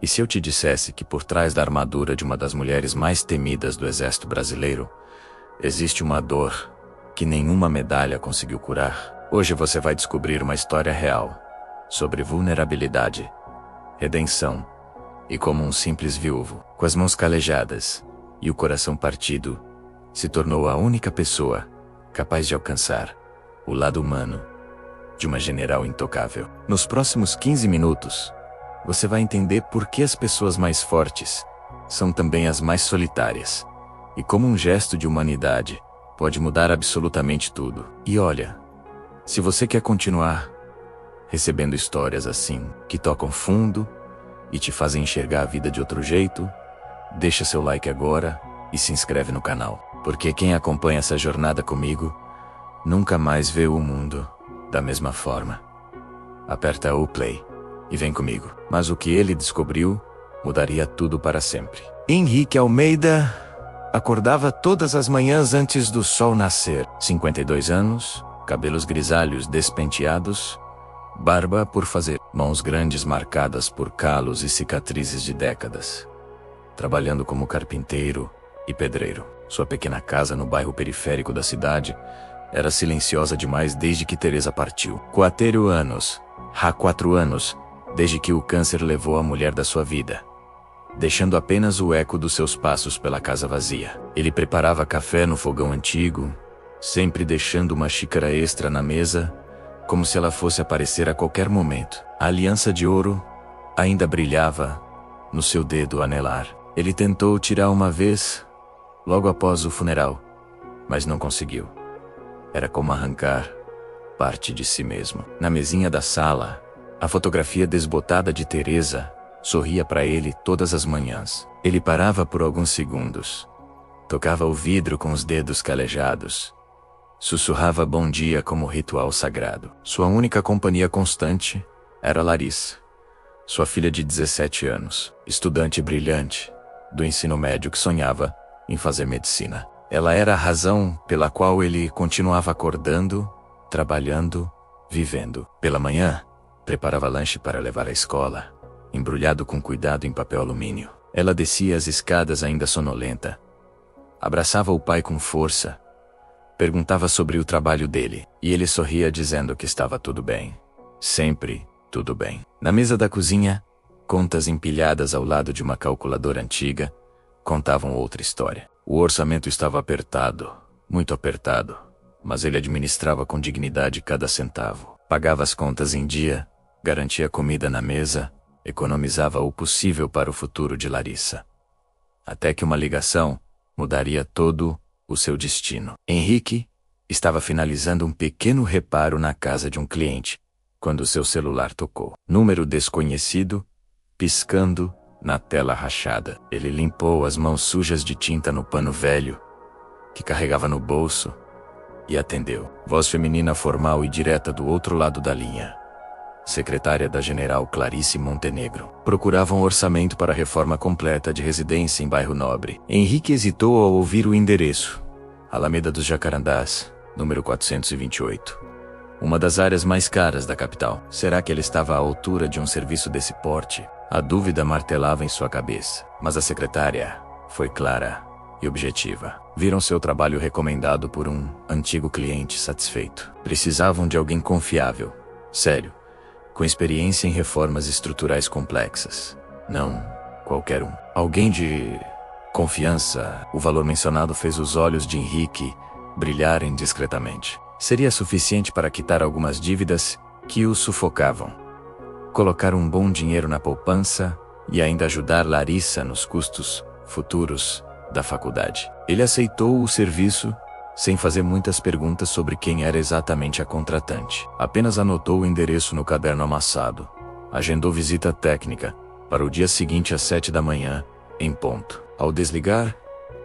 E se eu te dissesse que por trás da armadura de uma das mulheres mais temidas do exército brasileiro, existe uma dor que nenhuma medalha conseguiu curar? Hoje você vai descobrir uma história real sobre vulnerabilidade, redenção e como um simples viúvo, com as mãos calejadas e o coração partido, se tornou a única pessoa capaz de alcançar o lado humano de uma general intocável. Nos próximos 15 minutos, você vai entender por que as pessoas mais fortes são também as mais solitárias, e como um gesto de humanidade pode mudar absolutamente tudo. E olha, se você quer continuar recebendo histórias assim, que tocam fundo e te fazem enxergar a vida de outro jeito, deixa seu like agora e se inscreve no canal, porque quem acompanha essa jornada comigo nunca mais vê o mundo da mesma forma. Aperta o play e vem comigo. Mas o que ele descobriu mudaria tudo para sempre. Henrique Almeida acordava todas as manhãs antes do sol nascer. 52 anos, cabelos grisalhos despenteados, barba por fazer, mãos grandes marcadas por calos e cicatrizes de décadas. Trabalhando como carpinteiro e pedreiro. Sua pequena casa no bairro periférico da cidade era silenciosa demais desde que Teresa partiu. 4 anos, há 4 anos, desde que o câncer levou a mulher da sua vida, deixando apenas o eco dos seus passos pela casa vazia. Ele preparava café no fogão antigo, sempre deixando uma xícara extra na mesa, como se ela fosse aparecer a qualquer momento. A aliança de ouro ainda brilhava no seu dedo anelar. Ele tentou tirar uma vez, logo após o funeral, mas não conseguiu. Era como arrancar parte de si mesmo. Na mesinha da sala, a fotografia desbotada de Teresa sorria para ele todas as manhãs. Ele parava por alguns segundos, tocava o vidro com os dedos calejados, sussurrava bom dia como ritual sagrado. Sua única companhia constante era Larissa, sua filha de 17 anos, estudante brilhante do ensino médio que sonhava em fazer medicina. Ela era a razão pela qual ele continuava acordando, trabalhando, vivendo. Pela manhã, preparava lanche para levar à escola, embrulhado com cuidado em papel alumínio. Ela descia as escadas ainda sonolenta, abraçava o pai com força, perguntava sobre o trabalho dele, e ele sorria dizendo que estava tudo bem. Sempre tudo bem. Na mesa da cozinha, contas empilhadas ao lado de uma calculadora antiga contavam outra história. O orçamento estava apertado, muito apertado, mas ele administrava com dignidade cada centavo. Pagava as contas em dia, garantia comida na mesa, economizava o possível para o futuro de Larissa. Até que uma ligação mudaria todo o seu destino. Henrique estava finalizando um pequeno reparo na casa de um cliente, quando seu celular tocou. Número desconhecido, piscando na tela rachada. Ele limpou as mãos sujas de tinta no pano velho que carregava no bolso e atendeu. Voz feminina formal e direta do outro lado da linha. Secretária da general Clarice Montenegro. Procurava um orçamento para a reforma completa de residência em bairro nobre. Henrique hesitou ao ouvir o endereço. Alameda dos Jacarandás, número 428. Uma das áreas mais caras da capital. Será que ele estava à altura de um serviço desse porte? A dúvida martelava em sua cabeça, mas a secretária foi clara e objetiva. Viram seu trabalho recomendado por um antigo cliente satisfeito. Precisavam de alguém confiável, sério, com experiência em reformas estruturais complexas. Não qualquer um. Alguém de confiança. O valor mencionado fez os olhos de Henrique brilharem discretamente. Seria suficiente para quitar algumas dívidas que o sufocavam, colocar um bom dinheiro na poupança e ainda ajudar Larissa nos custos futuros da faculdade. Ele aceitou o serviço sem fazer muitas perguntas sobre quem era exatamente a contratante. Apenas anotou o endereço no caderno amassado. Agendou visita técnica para o dia seguinte às 7 da manhã, em ponto. Ao desligar,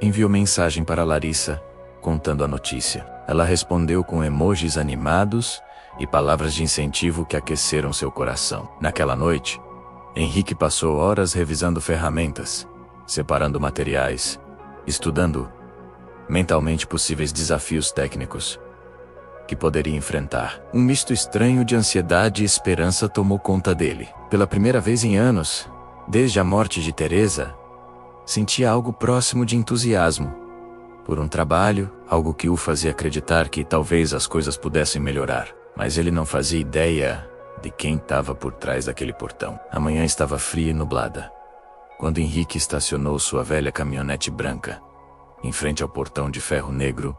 enviou mensagem para Larissa, contando a notícia. Ela respondeu com emojis animados e palavras de incentivo que aqueceram seu coração. Naquela noite, Henrique passou horas revisando ferramentas, separando materiais, estudando mentalmente possíveis desafios técnicos que poderia enfrentar. Um misto estranho de ansiedade e esperança tomou conta dele. Pela primeira vez em anos, Desde a morte de Teresa, sentia algo próximo de entusiasmo por um trabalho, algo que o fazia acreditar que talvez as coisas pudessem melhorar. Mas ele não fazia ideia de quem estava por trás daquele portão. A manhã estava fria e nublada, quando Henrique estacionou sua velha caminhonete branca em frente ao portão de ferro negro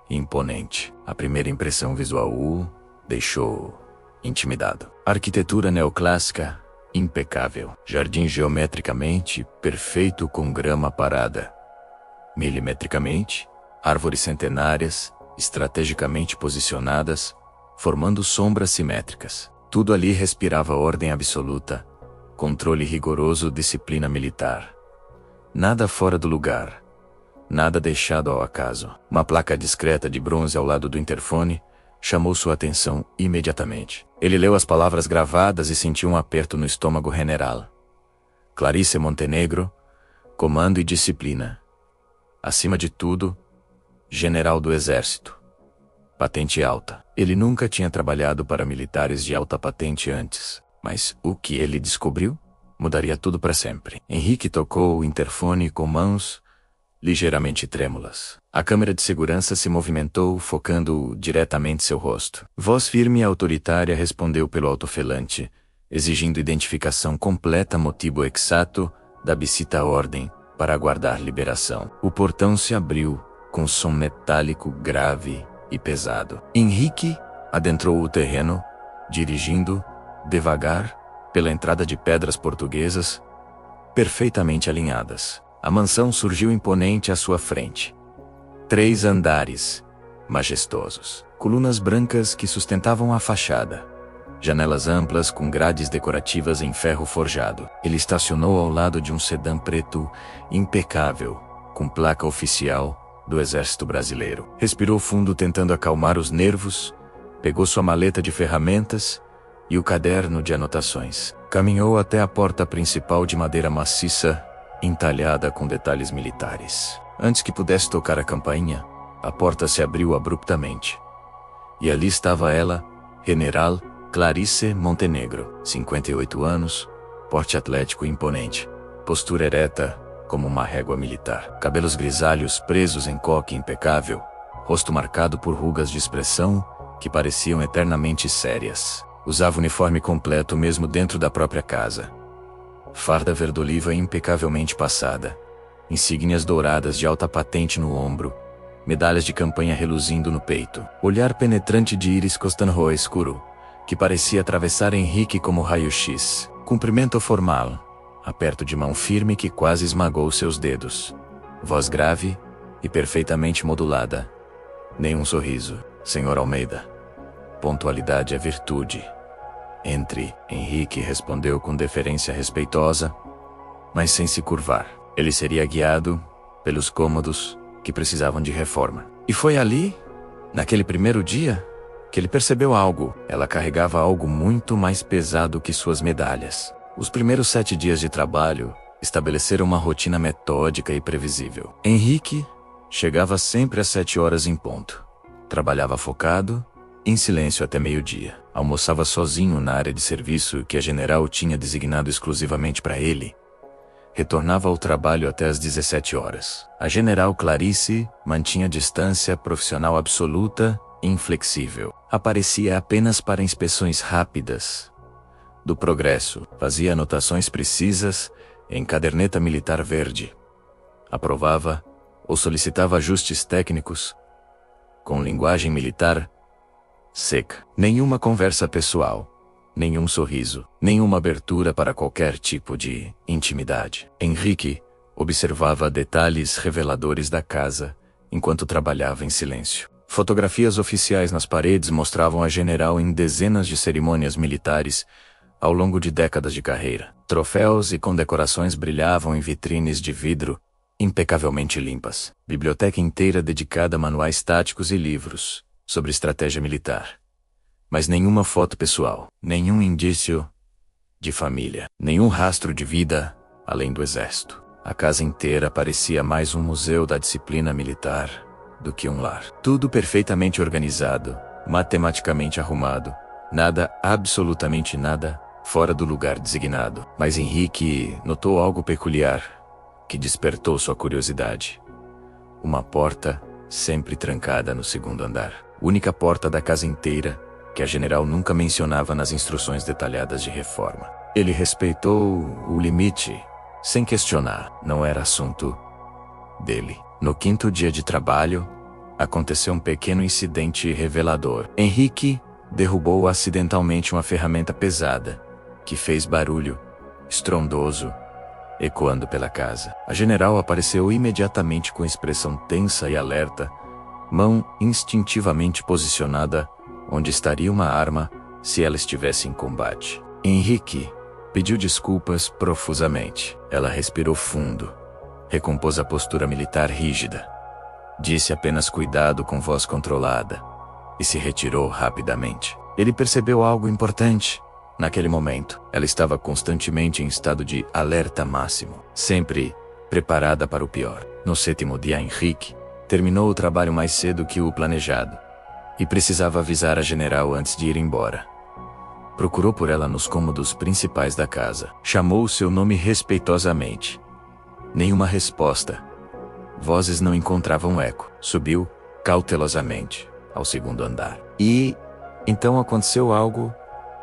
e imponente. A primeira impressão visual o deixou intimidado. Arquitetura neoclássica impecável, jardim geometricamente perfeito com grama parada, milimetricamente, árvores centenárias, estrategicamente posicionadas, formando sombras simétricas. Tudo ali respirava ordem absoluta, controle rigoroso, disciplina militar. Nada fora do lugar, nada deixado ao acaso. Uma placa discreta de bronze ao lado do interfone chamou sua atenção imediatamente. Ele leu as palavras gravadas e sentiu um aperto no estômago. General Clarice Montenegro, comando e disciplina. Acima de tudo, general do exército. Patente alta. Ele nunca tinha trabalhado para militares de alta patente antes, mas o que ele descobriu mudaria tudo para sempre. Henrique tocou o interfone com mãos ligeiramente trêmulas. A câmera de segurança se movimentou, focando diretamente seu rosto. Voz firme e autoritária respondeu pelo alto-falante, exigindo identificação completa, motivo exato da bicita ordem para aguardar liberação. O portão se abriu, com som metálico grave e pesado. Henrique adentrou o terreno, dirigindo, devagar, pela entrada de pedras portuguesas, perfeitamente alinhadas. A mansão surgiu imponente à sua frente. 3 andares, majestosos. Colunas brancas que sustentavam a fachada. Janelas amplas com grades decorativas em ferro forjado. Ele estacionou ao lado de um sedã preto impecável, com placa oficial do Exército Brasileiro. Respirou fundo tentando acalmar os nervos, pegou sua maleta de ferramentas e o caderno de anotações. Caminhou até a porta principal de madeira maciça, entalhada com detalhes militares. Antes que pudesse tocar a campainha, a porta se abriu abruptamente. E ali estava ela, General Clarice Montenegro, 58 anos, porte atlético e imponente, postura ereta como uma régua militar, cabelos grisalhos presos em coque impecável, rosto marcado por rugas de expressão que pareciam eternamente sérias. Usava uniforme completo mesmo dentro da própria casa. Farda verde-oliva impecavelmente passada, insígnias douradas de alta patente no ombro, medalhas de campanha reluzindo no peito, olhar penetrante de íris castanho escuro, que parecia atravessar Henrique como raio-x. Cumprimento formal, aperto de mão firme que quase esmagou seus dedos. Voz grave e perfeitamente modulada. Nenhum sorriso, Senhor Almeida. Pontualidade é virtude. Entre, Henrique respondeu com deferência respeitosa, mas sem se curvar. Ele seria guiado pelos cômodos que precisavam de reforma. E foi ali, naquele primeiro dia, que ele percebeu algo. Ela carregava algo muito mais pesado que suas medalhas. Os primeiros 7 dias de trabalho estabeleceram uma rotina metódica e previsível. Henrique chegava sempre às 7 horas em ponto. Trabalhava focado, em silêncio até meio-dia. Almoçava sozinho na área de serviço que a general tinha designado exclusivamente para ele. Retornava ao trabalho até às 17 horas. A general Clarice mantinha distância profissional absoluta e inflexível. Aparecia apenas para inspeções rápidas do progresso. Fazia anotações precisas em caderneta militar verde. Aprovava ou solicitava ajustes técnicos com linguagem militar seca. Nenhuma conversa pessoal, nenhum sorriso, nenhuma abertura para qualquer tipo de intimidade. Henrique observava detalhes reveladores da casa enquanto trabalhava em silêncio. Fotografias oficiais nas paredes mostravam a general em dezenas de cerimônias militares ao longo de décadas de carreira. Troféus e condecorações brilhavam em vitrines de vidro impecavelmente limpas. Biblioteca inteira dedicada a manuais táticos e livros sobre estratégia militar. Mas nenhuma foto pessoal, nenhum indício de família, nenhum rastro de vida além do exército. A casa inteira parecia mais um museu da disciplina militar do que um lar. Tudo perfeitamente organizado, matematicamente arrumado, nada, absolutamente nada, fora do lugar designado. Mas Henrique notou algo peculiar, que despertou sua curiosidade. Uma porta sempre trancada no segundo andar. Única porta da casa inteira que a general nunca mencionava nas instruções detalhadas de reforma. Ele respeitou o limite, sem questionar. Não era assunto dele. No quinto dia de trabalho, aconteceu um pequeno incidente revelador. Henrique derrubou acidentalmente uma ferramenta pesada, que fez barulho estrondoso, ecoando pela casa. A general apareceu imediatamente com expressão tensa e alerta, mão instintivamente posicionada onde estaria uma arma se ela estivesse em combate. Henrique pediu desculpas profusamente. Ela respirou fundo, recompôs a postura militar rígida, disse apenas cuidado com voz controlada e se retirou rapidamente. Ele percebeu algo importante. Naquele momento, ela estava constantemente em estado de alerta máximo, sempre preparada para o pior. No sétimo dia, Henrique terminou o trabalho mais cedo que o planejado e precisava avisar a general antes de ir embora. Procurou por ela nos cômodos principais da casa. Chamou o seu nome respeitosamente. Nenhuma resposta. Vozes não encontravam eco. Subiu, cautelosamente, ao segundo andar. E então aconteceu algo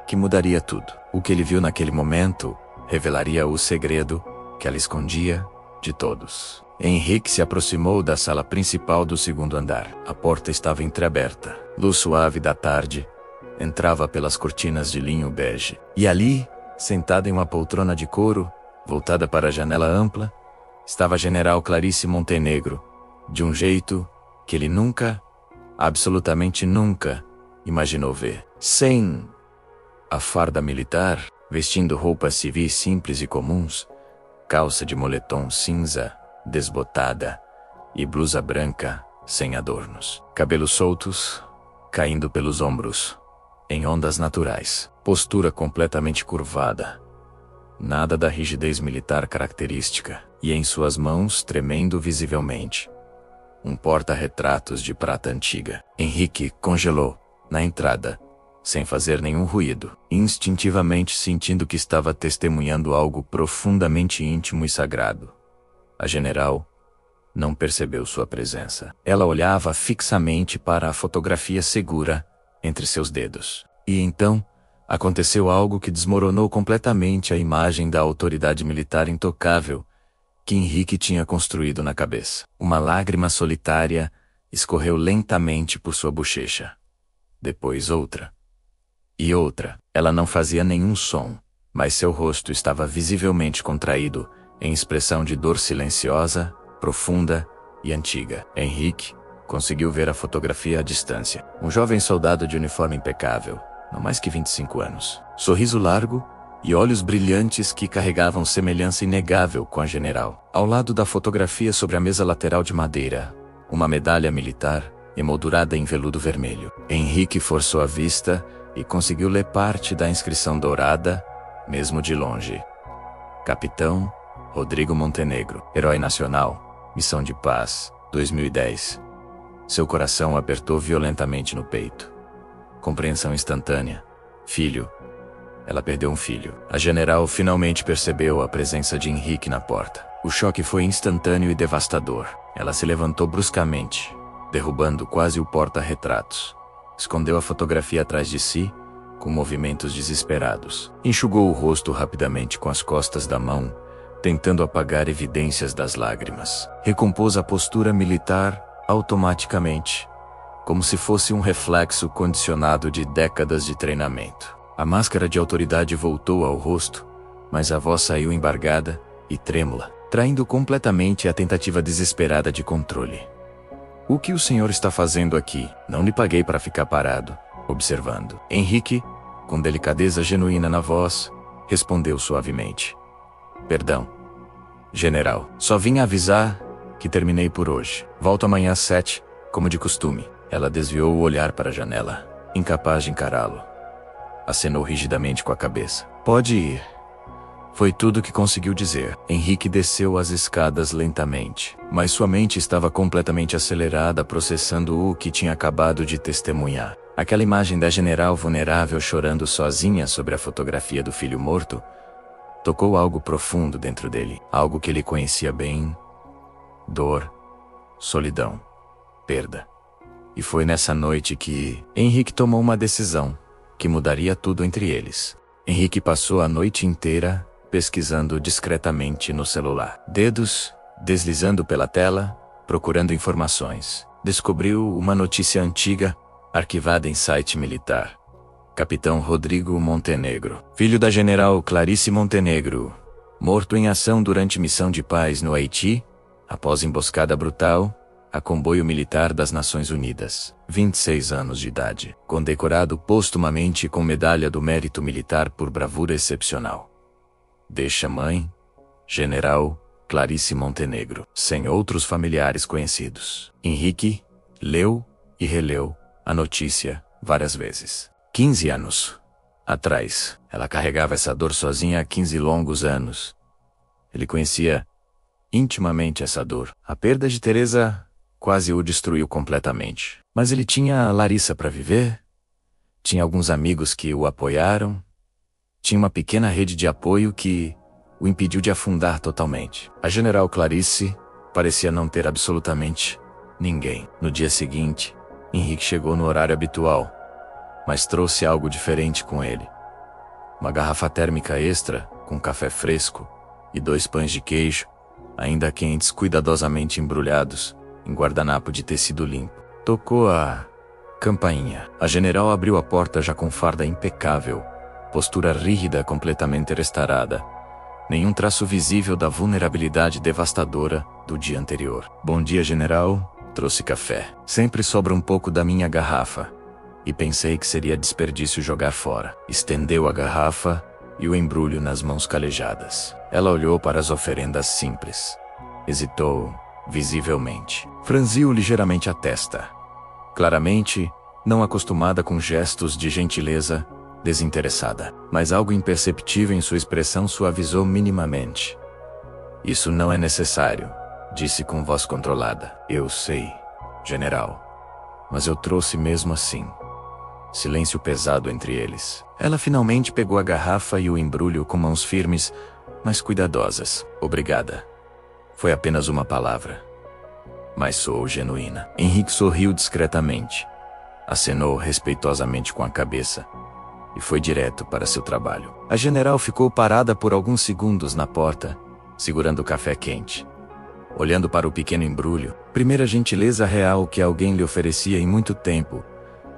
que mudaria tudo. O que ele viu naquele momento revelaria o segredo que ela escondia de todos. Henrique se aproximou da sala principal do segundo andar. A porta estava entreaberta. Luz suave da tarde entrava pelas cortinas de linho bege. E ali, sentada em uma poltrona de couro, voltada para a janela ampla, estava a general Clarice Montenegro, de um jeito que ele nunca, absolutamente nunca, imaginou ver. Sem a farda militar, vestindo roupas civis simples e comuns, calça de moletom cinza, desbotada, e blusa branca, sem adornos. Cabelos soltos, caindo pelos ombros, em ondas naturais. Postura completamente curvada. Nada da rigidez militar característica. E em suas mãos, tremendo visivelmente, um porta-retratos de prata antiga. Henrique congelou, na entrada, sem fazer nenhum ruído, instintivamente sentindo que estava testemunhando algo profundamente íntimo e sagrado. A general não percebeu sua presença. Ela olhava fixamente para a fotografia segura entre seus dedos. E então, aconteceu algo que desmoronou completamente a imagem da autoridade militar intocável que Henrique tinha construído na cabeça. Uma lágrima solitária escorreu lentamente por sua bochecha. Depois outra. E outra. Ela não fazia nenhum som, mas seu rosto estava visivelmente contraído, em expressão de dor silenciosa, profunda e antiga. Henrique conseguiu ver a fotografia à distância. Um jovem soldado de uniforme impecável, não mais que 25 anos. Sorriso largo e olhos brilhantes que carregavam semelhança inegável com a general. Ao lado da fotografia, sobre a mesa lateral de madeira, uma medalha militar emoldurada em veludo vermelho. Henrique forçou a vista e conseguiu ler parte da inscrição dourada, mesmo de longe. Capitão Rodrigo Montenegro, Herói Nacional, Missão de Paz, 2010. Seu coração apertou violentamente no peito. Compreensão instantânea. Filho. Ela perdeu um filho. A general finalmente percebeu a presença de Henrique na porta. O choque foi instantâneo e devastador. Ela se levantou bruscamente, derrubando quase o porta-retratos. Escondeu a fotografia atrás de si, com movimentos desesperados. Enxugou o rosto rapidamente com as costas da mão, tentando apagar evidências das lágrimas. Recompôs a postura militar automaticamente, como se fosse um reflexo condicionado de décadas de treinamento. A máscara de autoridade voltou ao rosto, mas a voz saiu embargada e trêmula, traindo completamente a tentativa desesperada de controle. O que o senhor está fazendo aqui? Não lhe paguei para ficar parado, observando. Henrique, com delicadeza genuína na voz, respondeu suavemente. Perdão, general. Só vim avisar que terminei por hoje. Volto amanhã às 7, como de costume. Ela desviou o olhar para a janela, incapaz de encará-lo. Acenou rigidamente com a cabeça. Pode ir. Foi tudo que conseguiu dizer. Henrique desceu as escadas lentamente, mas sua mente estava completamente acelerada processando o que tinha acabado de testemunhar. Aquela imagem da general vulnerável chorando sozinha sobre a fotografia do filho morto tocou algo profundo dentro dele, algo que ele conhecia bem: dor, solidão, perda. E foi nessa noite que Henrique tomou uma decisão que mudaria tudo entre eles. Henrique passou a noite inteira pesquisando discretamente no celular. Dedos deslizando pela tela, procurando informações. Descobriu uma notícia antiga, arquivada em site militar. Capitão Rodrigo Montenegro, filho da general Clarice Montenegro, morto em ação durante missão de paz no Haiti, após emboscada brutal a comboio militar das Nações Unidas. 26 anos de idade. Condecorado postumamente com medalha do mérito militar por bravura excepcional. Deixa mãe, general Clarice Montenegro, sem outros familiares conhecidos. Henrique leu e releu a notícia várias vezes. 15 anos atrás, ela carregava essa dor sozinha há 15 longos anos. Ele conhecia intimamente essa dor. A perda de Teresa quase o destruiu completamente. Mas ele tinha a Larissa para viver, tinha alguns amigos que o apoiaram, tinha uma pequena rede de apoio que o impediu de afundar totalmente. A general Clarice parecia não ter absolutamente ninguém. No dia seguinte, Henrique chegou no horário habitual, mas trouxe algo diferente com ele. Uma garrafa térmica extra, com café fresco, e 2 pães de queijo, ainda quentes, cuidadosamente embrulhados em guardanapo de tecido limpo. Tocou a campainha. A general abriu a porta já com farda impecável, postura rígida completamente restaurada. Nenhum traço visível da vulnerabilidade devastadora do dia anterior. Bom dia, general. Trouxe café. Sempre sobra um pouco da minha garrafa, e pensei que seria desperdício jogar fora. Estendeu a garrafa e o embrulho nas mãos calejadas. Ela olhou para as oferendas simples. Hesitou visivelmente. Franziu ligeiramente a testa. Claramente, não acostumada com gestos de gentileza desinteressada. Mas algo imperceptível em sua expressão suavizou minimamente. Isso não é necessário, disse com voz controlada. Eu sei, general. Mas eu trouxe mesmo assim. Silêncio pesado entre eles. Ela finalmente pegou a garrafa e o embrulho com mãos firmes, mas cuidadosas. Obrigada. Foi apenas uma palavra. Mas sou genuína. Henrique sorriu discretamente, acenou respeitosamente com a cabeça e foi direto para seu trabalho. A general ficou parada por alguns segundos na porta, segurando o café quente, olhando para o pequeno embrulho, primeira gentileza real que alguém lhe oferecia em muito tempo,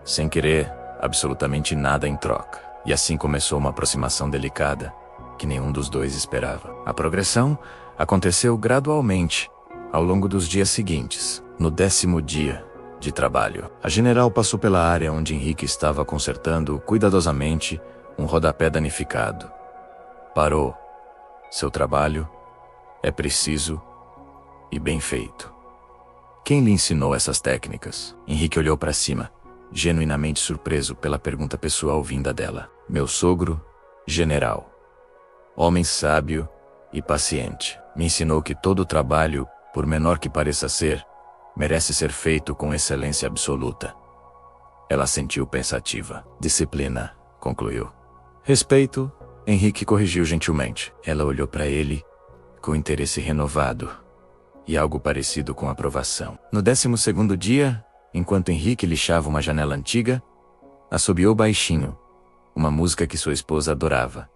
sem querer absolutamente nada em troca. E assim começou uma aproximação delicada, que nenhum dos dois esperava. A progressão aconteceu gradualmente, ao longo dos dias seguintes. No 10º dia de trabalho, a general passou pela área onde Henrique estava consertando cuidadosamente um rodapé danificado. Parou. Seu trabalho é preciso e bem feito. Quem lhe ensinou essas técnicas? Henrique olhou para cima, genuinamente surpreso pela pergunta pessoal vinda dela. Meu sogro, general. Homem sábio e paciente. Me ensinou que todo trabalho, por menor que pareça ser, merece ser feito com excelência absoluta. Ela sentiu pensativa. Disciplina, concluiu. Respeito, Henrique corrigiu gentilmente. Ela olhou para ele com interesse renovado e algo parecido com aprovação. No 12º dia, enquanto Henrique lixava uma janela antiga, assobiou baixinho uma música que sua esposa adorava.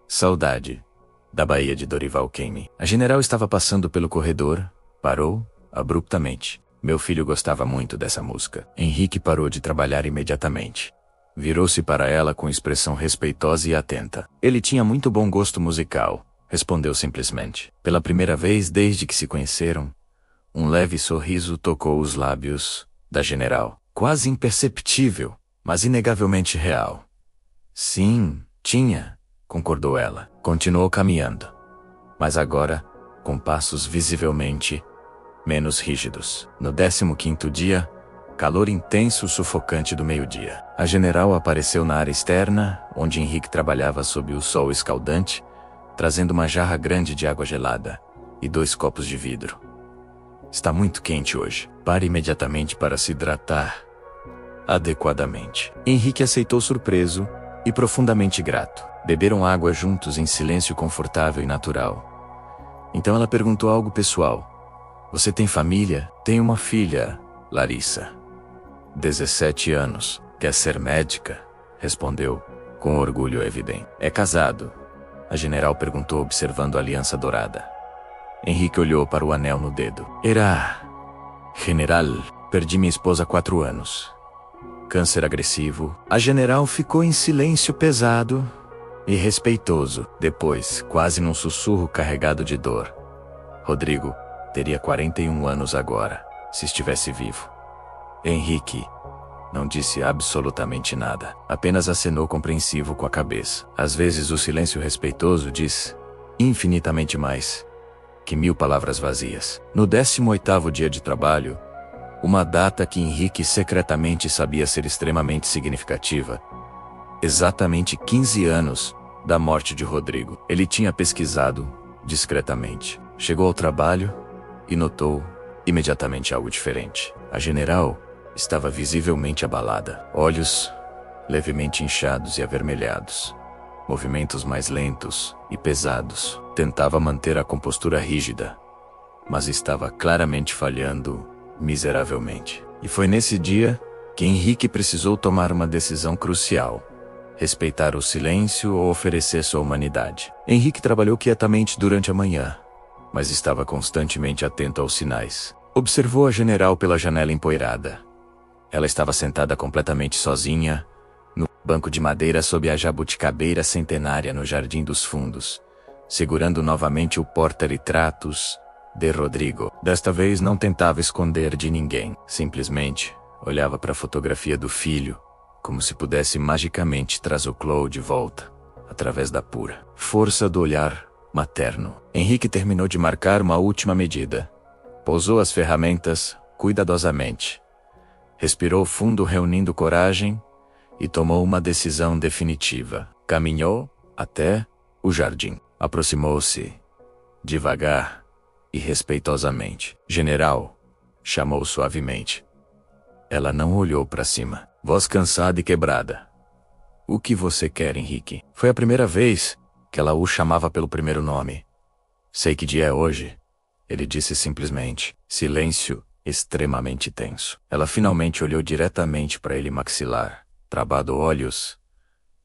Saudade, da Bahia de Dorival Caymmi. A general estava passando pelo corredor, parou abruptamente. Meu filho gostava muito dessa música. Henrique parou de trabalhar imediatamente. Virou-se para ela com expressão respeitosa e atenta. Ele tinha muito bom gosto musical, respondeu simplesmente. Pela primeira vez desde que se conheceram, um leve sorriso tocou os lábios da general. Quase imperceptível, mas inegavelmente real. Sim, tinha, concordou ela. Continuou caminhando, mas agora, com passos visivelmente menos rígidos. No 15º dia, calor intenso sufocante do meio-dia. A general apareceu na área externa, onde Henrique trabalhava sob o sol escaldante, trazendo uma jarra grande de água gelada e 2 copos de vidro. Está muito quente hoje. Pare imediatamente para se hidratar. adequadamente. Henrique aceitou surpreso e profundamente grato. Beberam água juntos em silêncio confortável e natural. Então ela perguntou algo pessoal. Você tem família? Tenho uma filha, Larissa. 17 anos. Quer ser médica? Respondeu, com orgulho evidente. É casado? A general perguntou observando a aliança dourada. Henrique olhou para o anel no dedo. Era... General, perdi minha esposa há 4 anos. Câncer agressivo. A general ficou em silêncio pesado e respeitoso. Depois, quase num sussurro carregado de dor. Rodrigo teria 41 anos agora, se estivesse vivo. Henrique não disse absolutamente nada. Apenas acenou compreensivo com a cabeça. Às vezes o silêncio respeitoso diz infinitamente mais que 1000 palavras vazias. No 18º dia de trabalho, uma data que Henrique secretamente sabia ser extremamente significativa, exatamente 15 anos da morte de Rodrigo. Ele tinha pesquisado discretamente. Chegou ao trabalho e notou imediatamente algo diferente. A general estava visivelmente abalada. Olhos levemente inchados e avermelhados. Movimentos mais lentos e pesados. Tentava manter a compostura rígida, mas estava claramente falhando miseravelmente. E foi nesse dia que Henrique precisou tomar uma decisão crucial: respeitar o silêncio ou oferecer sua humanidade. Henrique trabalhou quietamente durante a manhã, mas estava constantemente atento aos sinais. Observou a general pela janela empoeirada. Ela estava sentada completamente sozinha, no banco de madeira sob a jabuticabeira centenária no Jardim dos Fundos, segurando novamente o porta-retratos de Rodrigo. Desta vez não tentava esconder de ninguém. Simplesmente olhava para a fotografia do filho, como se pudesse magicamente trazê-lo de volta, através da pura força do olhar materno. Henrique terminou de marcar uma última medida. Pousou as ferramentas cuidadosamente. Respirou fundo, reunindo coragem, e tomou uma decisão definitiva. Caminhou até o jardim. Aproximou-se devagar e respeitosamente. General, chamou suavemente. Ela não olhou para cima. Voz cansada e quebrada. O que você quer, Henrique? Foi a primeira vez que ela o chamava pelo primeiro nome. Sei que dia é hoje, ele disse simplesmente. Silêncio extremamente tenso. Ela finalmente olhou diretamente para ele maxilar, travado olhos,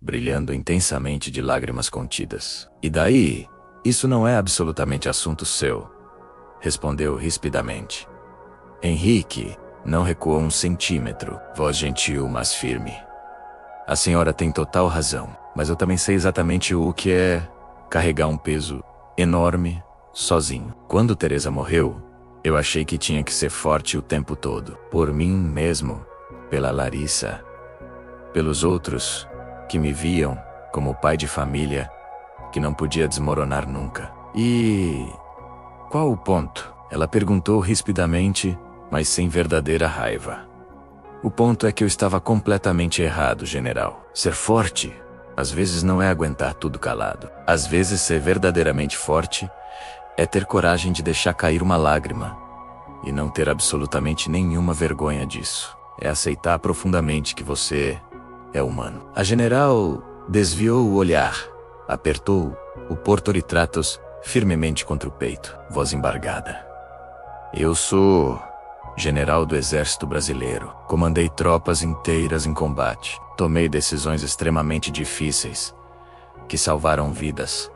brilhando intensamente de lágrimas contidas. E daí? Isso não é absolutamente assunto seu, respondeu rispidamente. Henrique não recuou um centímetro, voz gentil mas firme. A senhora tem total razão, mas eu também sei exatamente o que é carregar um peso enorme sozinho. Quando Teresa morreu, eu achei que tinha que ser forte o tempo todo. Por mim mesmo, pela Larissa, pelos outros que me viam como pai de família que não podia desmoronar nunca. E qual o ponto? Ela perguntou rispidamente, mas sem verdadeira raiva. O ponto é que eu estava completamente errado, general. Ser forte, às vezes não é aguentar tudo calado. Às vezes ser verdadeiramente forte é ter coragem de deixar cair uma lágrima e não ter absolutamente nenhuma vergonha disso. É aceitar profundamente que você é humano. A general desviou o olhar, apertou o porta-retratos firmemente contra o peito, voz embargada. Eu sou general do Exército Brasileiro. Comandei tropas inteiras em combate. Tomei decisões extremamente difíceis que salvaram vidas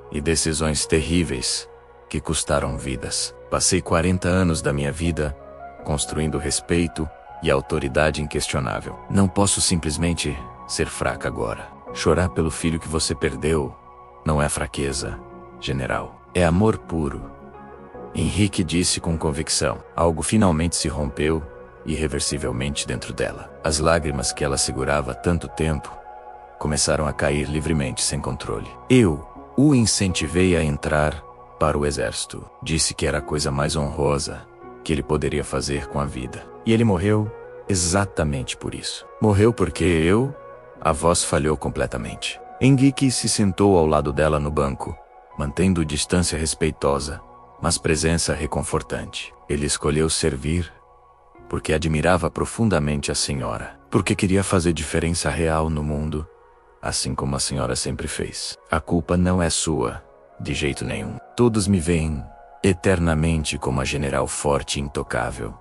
e decisões terríveis que custaram vidas. Passei 40 anos da minha vida construindo respeito e autoridade inquestionável. Não posso simplesmente ser fraca agora. Chorar pelo filho que você perdeu não é fraqueza, general. É amor puro. Henrique disse com convicção. Algo finalmente se rompeu irreversivelmente dentro dela. As lágrimas que ela segurava há tanto tempo começaram a cair livremente sem controle. Eu o incentivei a entrar para o exército. Disse que era a coisa mais honrosa que ele poderia fazer com a vida. E ele morreu exatamente por isso. Morreu porque a voz falhou completamente. Henrique se sentou ao lado dela no banco, mantendo distância respeitosa, mas presença reconfortante. Ele escolheu servir porque admirava profundamente a senhora. Porque queria fazer diferença real no mundo, assim como a senhora sempre fez. A culpa não é sua, de jeito nenhum. Todos me veem, eternamente, como a general forte e intocável.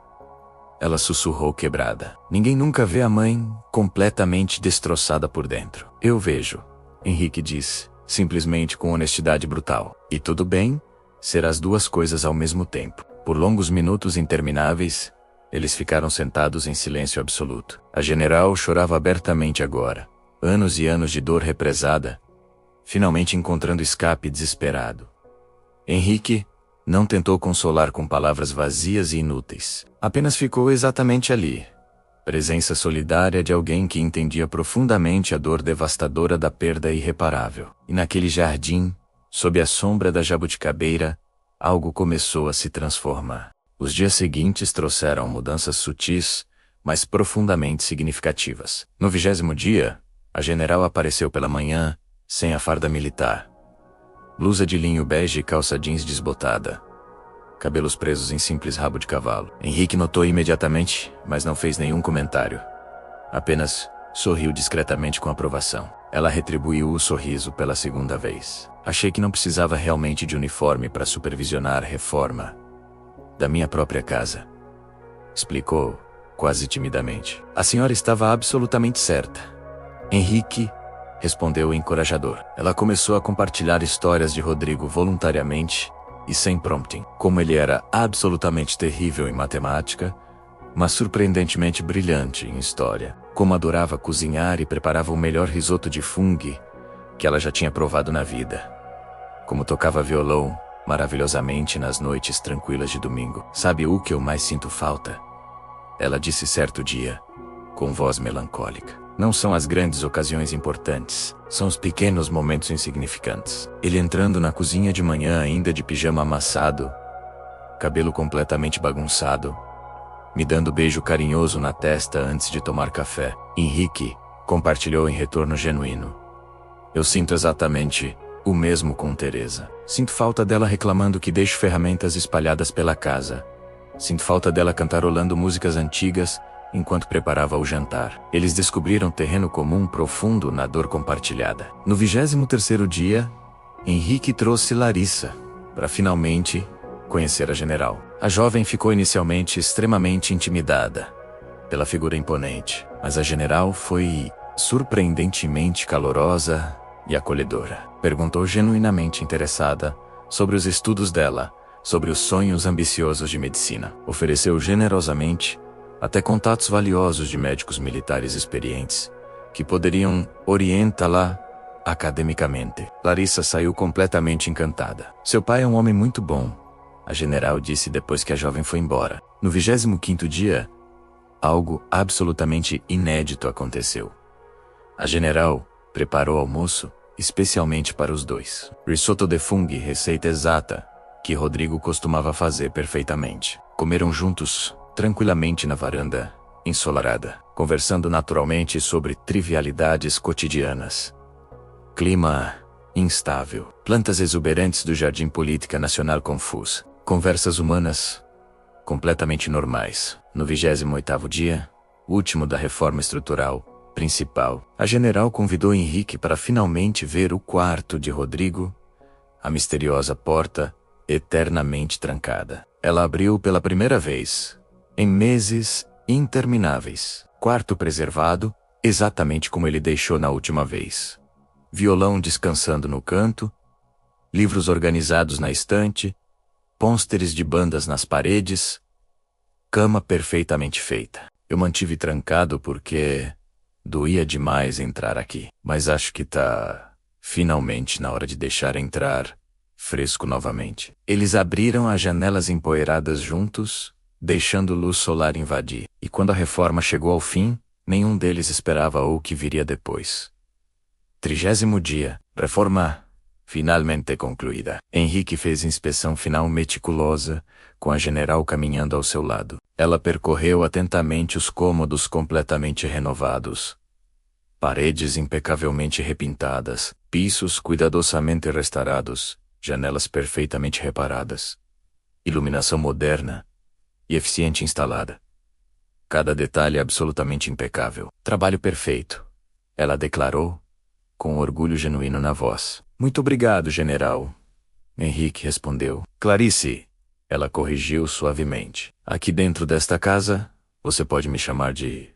Ela sussurrou quebrada. Ninguém nunca vê a mãe completamente destroçada por dentro. Eu vejo, Henrique disse, simplesmente com honestidade brutal. E tudo bem, ser as duas coisas ao mesmo tempo. Por longos minutos intermináveis, eles ficaram sentados em silêncio absoluto. A general chorava abertamente agora. Anos e anos de dor represada, finalmente encontrando escape desesperado. Henrique não tentou consolar com palavras vazias e inúteis. Apenas ficou exatamente ali. Presença solidária de alguém que entendia profundamente a dor devastadora da perda irreparável. E naquele jardim, sob a sombra da jabuticabeira, algo começou a se transformar. Os dias seguintes trouxeram mudanças sutis, mas profundamente significativas. No 20º dia, a general apareceu pela manhã, sem a farda militar. Blusa de linho bege e calça jeans desbotada. Cabelos presos em simples rabo de cavalo. Henrique notou imediatamente, mas não fez nenhum comentário. Apenas sorriu discretamente com aprovação. Ela retribuiu o sorriso pela segunda vez. Achei que não precisava realmente de uniforme para supervisionar a reforma da minha própria casa, explicou, quase timidamente. A senhora estava absolutamente certa. Henrique respondeu encorajador. Ela começou a compartilhar histórias de Rodrigo voluntariamente e sem prompting. Como ele era absolutamente terrível em matemática, mas surpreendentemente brilhante em história. Como adorava cozinhar e preparava o melhor risoto de fungo que ela já tinha provado na vida. Como tocava violão maravilhosamente nas noites tranquilas de domingo. Sabe o que eu mais sinto falta? Ela disse certo dia, com voz melancólica. Não são as grandes ocasiões importantes, são os pequenos momentos insignificantes. Ele entrando na cozinha de manhã ainda de pijama amassado, cabelo completamente bagunçado, me dando beijo carinhoso na testa antes de tomar café. Henrique compartilhou em retorno genuíno. Eu sinto exatamente o mesmo com Teresa. Sinto falta dela reclamando que deixo ferramentas espalhadas pela casa. Sinto falta dela cantarolando músicas antigas enquanto preparava o jantar. Eles descobriram terreno comum profundo na dor compartilhada. No 23º dia, Henrique trouxe Larissa para finalmente conhecer a general. A jovem ficou inicialmente extremamente intimidada pela figura imponente, mas a general foi surpreendentemente calorosa e acolhedora. Perguntou genuinamente interessada sobre os estudos dela, sobre os sonhos ambiciosos de medicina. Ofereceu generosamente até contatos valiosos de médicos militares experientes que poderiam orientá-la academicamente. Larissa saiu completamente encantada. Seu pai é um homem muito bom, a general disse depois que a jovem foi embora. No 25º dia, algo absolutamente inédito aconteceu. A general preparou almoço especialmente para os dois. Risoto de fungo, receita exata que Rodrigo costumava fazer perfeitamente. Comeram juntos, tranquilamente na varanda ensolarada, conversando naturalmente sobre trivialidades cotidianas. Clima instável, plantas exuberantes do Jardim Política Nacional confusa, conversas humanas completamente normais. No 28º dia, último da reforma estrutural principal, a general convidou Henrique para finalmente ver o quarto de Rodrigo, a misteriosa porta eternamente trancada. Ela abriu pela primeira vez em meses intermináveis. Quarto preservado, exatamente como ele deixou na última vez. Violão descansando no canto, livros organizados na estante, pôsteres de bandas nas paredes, cama perfeitamente feita. Eu mantive trancado porque doía demais entrar aqui, mas acho que tá finalmente na hora de deixar entrar fresco novamente. Eles abriram as janelas empoeiradas juntos, deixando luz solar invadir. E quando a reforma chegou ao fim, nenhum deles esperava o que viria depois. 30º dia, reforma finalmente concluída. Henrique fez inspeção final meticulosa, com a general caminhando ao seu lado. Ela percorreu atentamente os cômodos completamente renovados. Paredes impecavelmente repintadas, pisos cuidadosamente restaurados, janelas perfeitamente reparadas. Iluminação moderna e eficiente instalada. Cada detalhe absolutamente impecável. Trabalho perfeito, ela declarou, com orgulho genuíno na voz. Muito obrigado, general. Henrique respondeu. Clarice, ela corrigiu suavemente. Aqui dentro desta casa, você pode me chamar de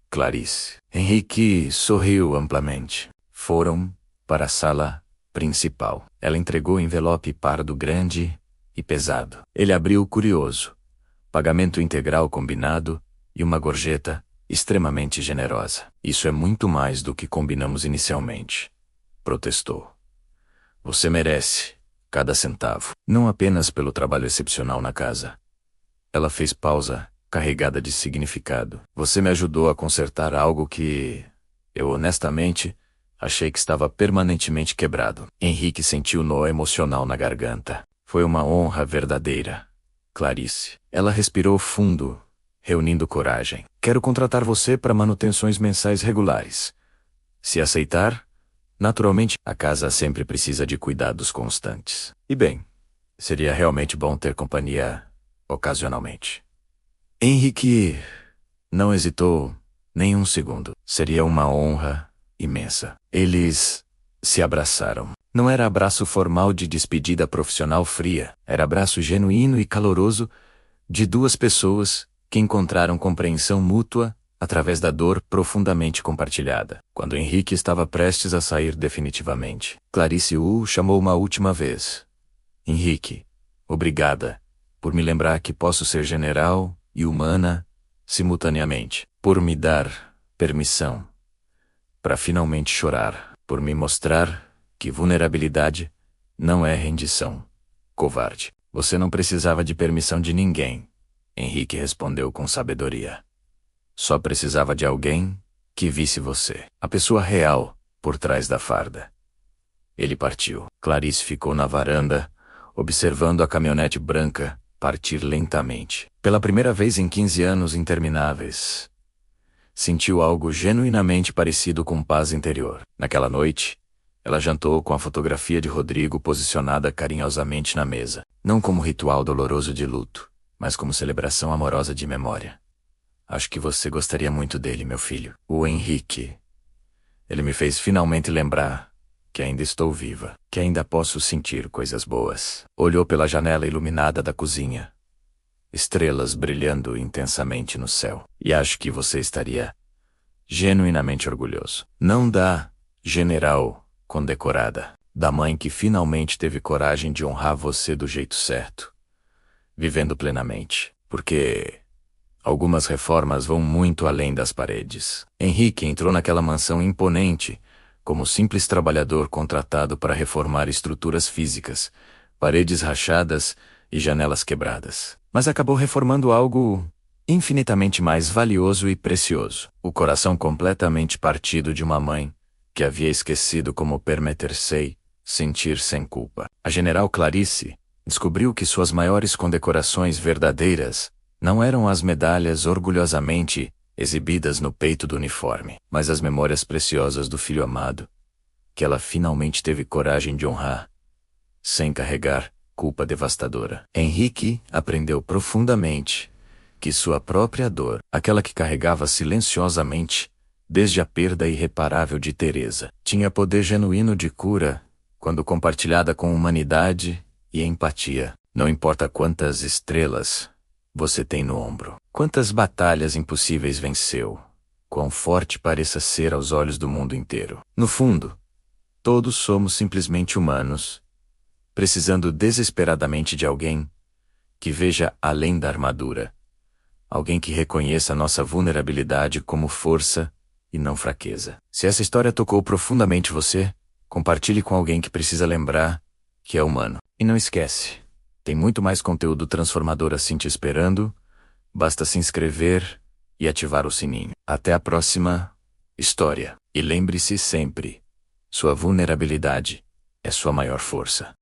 Clarice. Henrique sorriu amplamente. Foram para a sala principal. Ela entregou o envelope pardo grande e pesado. Ele abriu curioso. Pagamento integral combinado e uma gorjeta extremamente generosa. Isso é muito mais do que combinamos inicialmente, protestou. Você merece cada centavo, não apenas pelo trabalho excepcional na casa. Ela fez pausa, carregada de significado. Você me ajudou a consertar algo que, eu honestamente, achei que estava permanentemente quebrado. Henrique sentiu nó emocional na garganta. Foi uma honra verdadeira, Clarice. Ela respirou fundo, reunindo coragem. Quero contratar você para manutenções mensais regulares. Se aceitar, naturalmente, a casa sempre precisa de cuidados constantes. E bem, seria realmente bom ter companhia ocasionalmente. Henrique não hesitou nem um segundo. Seria uma honra imensa. Eles se abraçaram. Não era abraço formal de despedida profissional fria. Era abraço genuíno e caloroso de duas pessoas que encontraram compreensão mútua através da dor profundamente compartilhada. Quando Henrique estava prestes a sair definitivamente, Clarice o chamou uma última vez. Henrique, obrigada por me lembrar que posso ser general e humana simultaneamente, por me dar permissão para finalmente chorar, por me mostrar que vulnerabilidade não é rendição. Covarde. Você não precisava de permissão de ninguém, Henrique respondeu com sabedoria. Só precisava de alguém que visse você, a pessoa real, por trás da farda. Ele partiu. Clarice ficou na varanda, observando a caminhonete branca partir lentamente. Pela primeira vez em 15 anos intermináveis, sentiu algo genuinamente parecido com paz interior. Naquela noite, ela jantou com a fotografia de Rodrigo posicionada carinhosamente na mesa, não como ritual doloroso de luto, mas como celebração amorosa de memória. Acho que você gostaria muito dele, meu filho. O Henrique. Ele me fez finalmente lembrar que ainda estou viva, que ainda posso sentir coisas boas. Olhou pela janela iluminada da cozinha. Estrelas brilhando intensamente no céu. E acho que você estaria genuinamente orgulhoso. Não da general condecorada, da mãe que finalmente teve coragem de honrar você do jeito certo, vivendo plenamente, porque algumas reformas vão muito além das paredes. Henrique entrou naquela mansão imponente, como simples trabalhador contratado para reformar estruturas físicas, paredes rachadas e janelas quebradas. Mas acabou reformando algo infinitamente mais valioso e precioso. O coração completamente partido de uma mãe que havia esquecido como permitir-se sentir sem culpa. A general Clarice descobriu que suas maiores condecorações verdadeiras não eram as medalhas orgulhosamente exibidas no peito do uniforme, mas as memórias preciosas do filho amado, que ela finalmente teve coragem de honrar, sem carregar culpa devastadora. Henrique aprendeu profundamente que sua própria dor, aquela que carregava silenciosamente desde a perda irreparável de Teresa, tinha poder genuíno de cura quando compartilhada com humanidade e empatia. Não importa quantas estrelas você tem no ombro, quantas batalhas impossíveis venceu, quão forte pareça ser aos olhos do mundo inteiro. No fundo, todos somos simplesmente humanos, precisando desesperadamente de alguém que veja além da armadura, alguém que reconheça nossa vulnerabilidade como força e não fraqueza. Se essa história tocou profundamente você, compartilhe com alguém que precisa lembrar que é humano. E não esquece, tem muito mais conteúdo transformador assim te esperando, basta se inscrever e ativar o sininho. Até a próxima história. E lembre-se sempre, sua vulnerabilidade é sua maior força.